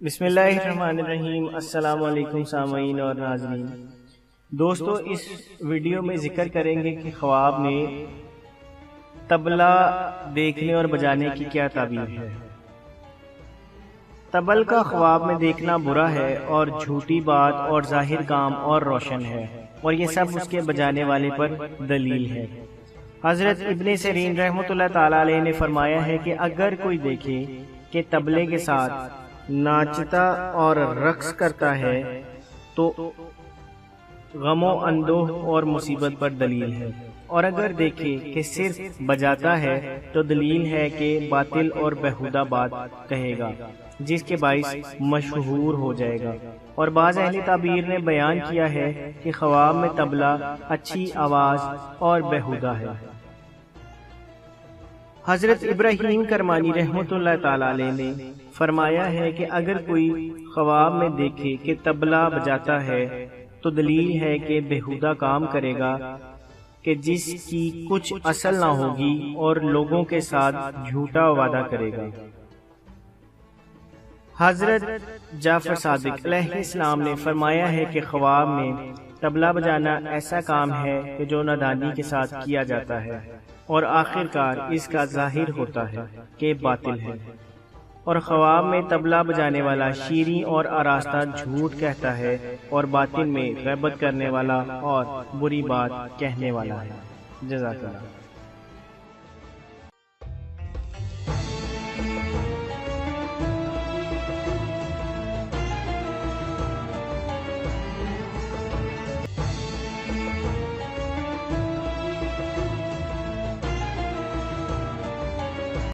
بسم اللہ الرحمن الرحیم۔ السلام علیکم سامعین اور ناظرین۔ دوستو، اس ویڈیو میں ذکر کریں گے کہ خواب میں طبلہ دیکھنے اور بجانے کی کیا تعبیر ہے۔ طبل کا خواب میں دیکھنا برا ہے اور جھوٹی بات اور ظاہر کام اور روشن ہے، اور یہ سب اس کے بجانے والے پر دلیل ہے۔ حضرت ابن سیرین رحمۃ اللہ تعالی علیہ نے فرمایا ہے کہ اگر کوئی دیکھے کہ طبلے کے ساتھ ناچتا اور رقص کرتا ہے تو غم و اندوہ اور مصیبت پر دلیل ہے، اور اگر دیکھے کہ صرف بجاتا ہے تو دلیل ہے کہ باطل اور بیہودہ بات کہے گا جس کے باعث مشہور ہو جائے گا۔ اور بعض اہل تعبیر نے بیان کیا ہے کہ خواب میں طبلہ اچھی آواز اور بیہودہ ہے۔ حضرت ابراہیم کرمانی رحمۃ اللہ تعالی علیہ نے فرمایا ہے کہ اگر کوئی خواب میں دیکھے کہ طبلہ بجاتا ہے تو دلیل ہے کہ بیہودہ کام کرے گا کہ جس کی کچھ اصل نہ ہوگی، اور لوگوں کے ساتھ جھوٹا وعدہ کرے گا۔ حضرت جعفر صادق علیہ السلام نے فرمایا ہے کہ خواب میں طبلہ بجانا ایسا کام ہے کہ جو نادانی کے ساتھ کیا جاتا ہے، اور آخر کار اس کا ظاہر ہوتا ہے کہ باطل ہے، اور خواب میں طبلہ بجانے والا شیریں اور آراستہ جھوٹ کہتا ہے، اور باطن میں غیبت کرنے والا اور بری بات کہنے والا ہے۔ جزاک اللہ۔